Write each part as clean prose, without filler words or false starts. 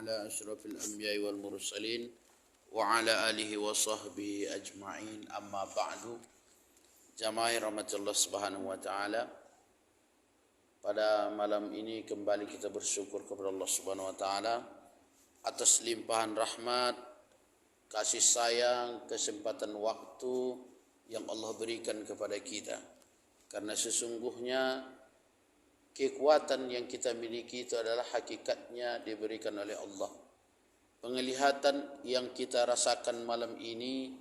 على أشرف الأنبياء والمرسلين وعلى آله وصحبه أجمعين أما بعد. Jamaah rahmatullah subhanahu wa ta'ala, pada malam ini kembali kita bersyukur kepada Allah subhanahu wa ta'ala atas limpahan rahmat, kasih sayang, kesempatan waktu yang Allah berikan kepada kita. Karena sesungguhnya kekuatan yang kita miliki itu adalah hakikatnya diberikan oleh Allah. Penglihatan yang kita rasakan malam ini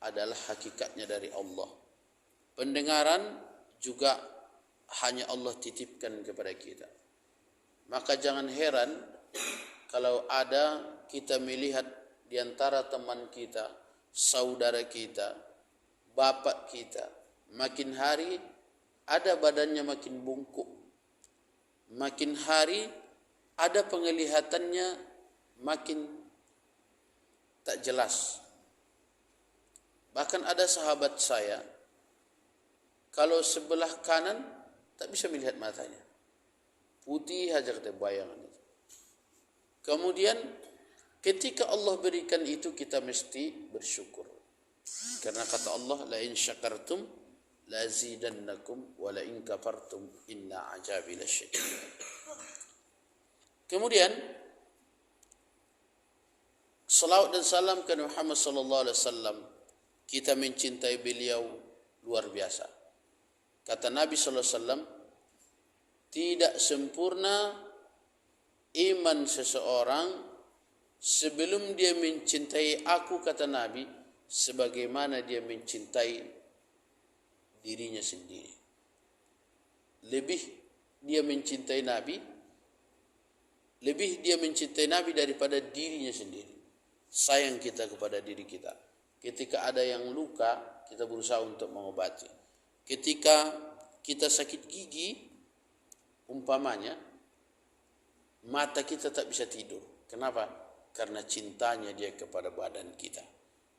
adalah hakikatnya dari Allah. Pendengaran juga hanya Allah titipkan kepada kita. Maka jangan heran kalau ada kita melihat di antara teman kita, saudara kita, bapak kita, makin hari ada badannya makin bungkuk. Makin hari ada penglihatannya makin tak jelas. Bahkan ada sahabat saya, kalau sebelah kanan tak bisa melihat matanya. Putih saja kita bayangan itu. Kemudian ketika Allah berikan itu kita mesti bersyukur. Karena kata Allah, la in syakartum la azidannakum wa la in kafartum inna azabi lasyadid. Kemudian salawat dan salam kepada Muhammad sallallahu alaihi wasallam, kita mencintai beliau luar biasa. Kata Nabi sallallahu alaihi wasallam, tidak sempurna iman seseorang sebelum dia mencintai aku, kata Nabi, sebagaimana dia mencintai dirinya sendiri. Lebih dia mencintai Nabi daripada dirinya sendiri. Sayang kita kepada diri kita. Ketika ada yang luka, kita berusaha untuk mengobati. Ketika kita sakit gigi, umpamanya, mata kita tak bisa tidur. Kenapa? Karena cintanya dia kepada badan kita.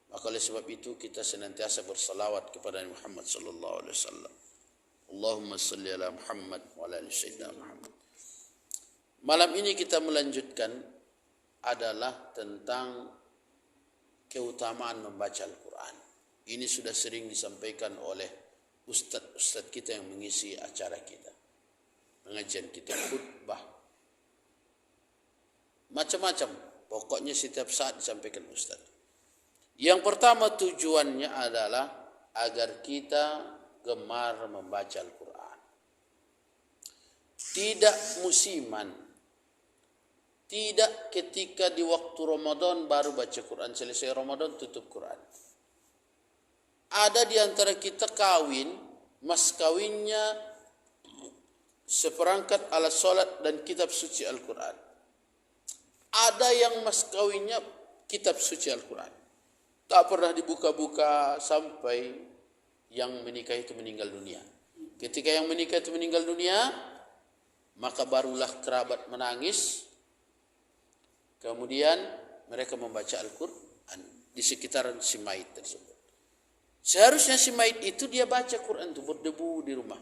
Maka oleh sebab itu kita senantiasa bersalawat kepada Muhammad sallallahu alaihi wasallam. Allahumma salli ala Muhammad wa ala ali sayyidina Muhammad. Malam ini kita melanjutkan adalah tentang keutamaan membaca Al-Quran. Ini sudah sering disampaikan oleh ustaz-ustaz kita yang mengisi acara kita, pengajian kita, khutbah, macam-macam. Pokoknya setiap saat disampaikan ustaz. Yang pertama tujuannya adalah agar kita gemar membaca Al-Quran. Tidak musiman. Tidak ketika di waktu Ramadan baru baca Quran, selesai Ramadan tutup Quran. Ada di antara kita kawin, mas kawinnya seperangkat alat solat dan kitab suci Al-Quran. Ada yang mas kawinnya kitab suci Al-Quran. Tak pernah dibuka-buka sampai yang menikah itu meninggal dunia. Ketika yang menikah itu meninggal dunia, maka barulah kerabat menangis. Kemudian mereka membaca Al-Quran di sekitaran si mayit tersebut. Seharusnya si mayit itu dia baca Quran itu berdebu di rumah.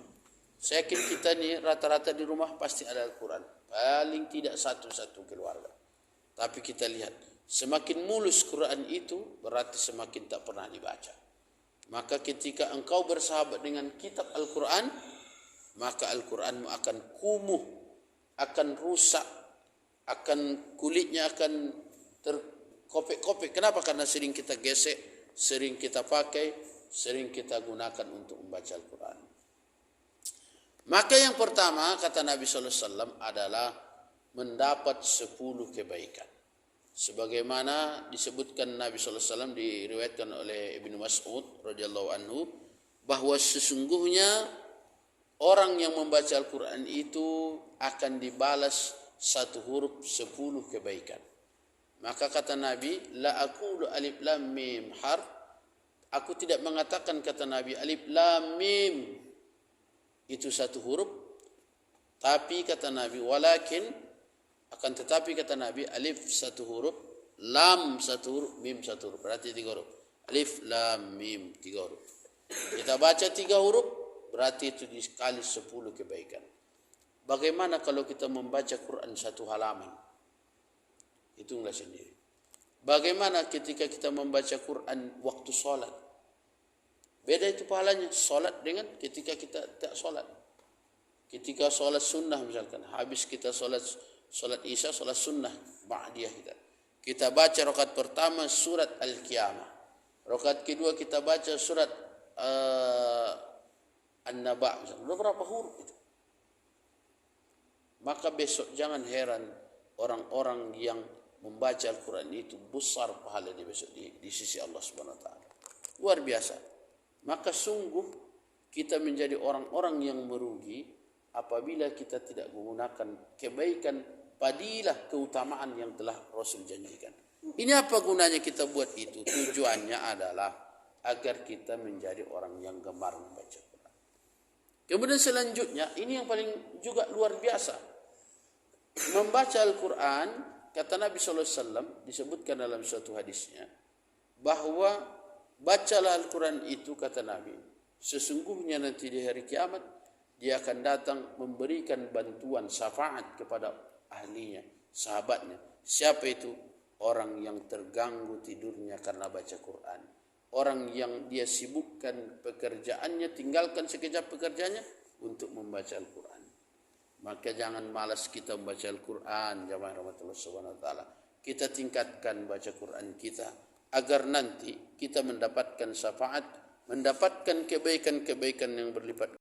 Saya yakin kita ni rata-rata di rumah pasti ada Al-Quran. Paling tidak satu-satu keluarga. Tapi kita lihat, semakin mulus Quran itu berarti semakin tak pernah dibaca. Maka ketika engkau bersahabat dengan kitab Al-Quran, maka Al-Quranmu akan kumuh, akan rusak, akan kulitnya akan terkopek-kopek. Kenapa? Karena sering kita gesek, sering kita pakai, sering kita gunakan untuk membaca Al-Quran. Maka yang pertama kata Nabi sallallahu alaihi wasallam adalah mendapat 10 kebaikan. Sebagaimana disebutkan Nabi sallallahu alaihi wasallam, diriwayatkan oleh Ibnu Mas'ud radhiyallahu anhu, bahwa sesungguhnya orang yang membaca Al-Quran itu akan dibalas 1 huruf 10 kebaikan. Maka kata Nabi, la aqulu alif lam mim harf. Aku tidak mengatakan, kata Nabi, alif lam mim itu 1 huruf. Tapi kata Nabi, walakin, akan tetapi kata Nabi, alif 1 huruf, lam 1 huruf, mim 1 huruf. Berarti 3 huruf. Alif lam mim 3 huruf. Kita baca 3 huruf, berarti itu dikali 10 kebaikan. Bagaimana kalau kita membaca Quran 1 halaman? Hitunglah sendiri. Bagaimana ketika kita membaca Quran waktu sholat? Beda itu pahalanya sholat dengan ketika kita tak sholat. Ketika sholat sunnah misalkan, habis kita sholat isya, sholat sunnah ba'diyah kita baca rakaat pertama surat Al-Qiyamah, rakaat kedua kita baca surat An-Naba, misalkan. Beberapa huruf itu. Maka besok jangan heran orang-orang yang membaca Al-Quran itu besar pahala di besok di sisi Allah Subhanahu Wa Taala. Luar biasa. Maka sungguh kita menjadi orang-orang yang merugi apabila kita tidak menggunakan kebaikan, fadilah, keutamaan yang telah Rasul janjikan. Ini apa gunanya kita buat itu? Tujuannya adalah agar kita menjadi orang yang gemar membaca Quran. Kemudian selanjutnya, ini yang paling juga luar biasa. Membaca Al-Quran, kata Nabi SAW, disebutkan dalam suatu hadisnya, bahwa bacalah Al-Quran itu, kata Nabi, sesungguhnya nanti di hari kiamat, dia akan datang memberikan bantuan syafaat kepada ahlinya, sahabatnya. Siapa itu? Orang yang terganggu tidurnya karena baca Quran. Orang yang dia sibukkan pekerjaannya, tinggalkan sekejap pekerjaannya untuk membaca Al-Quran. Maka jangan malas kita membaca Al-Quran, jamaah rahmatullah subhanahu wa ta'ala. Kita tingkatkan baca Quran kita, agar nanti kita mendapatkan syafaat, mendapatkan kebaikan-kebaikan yang berlipat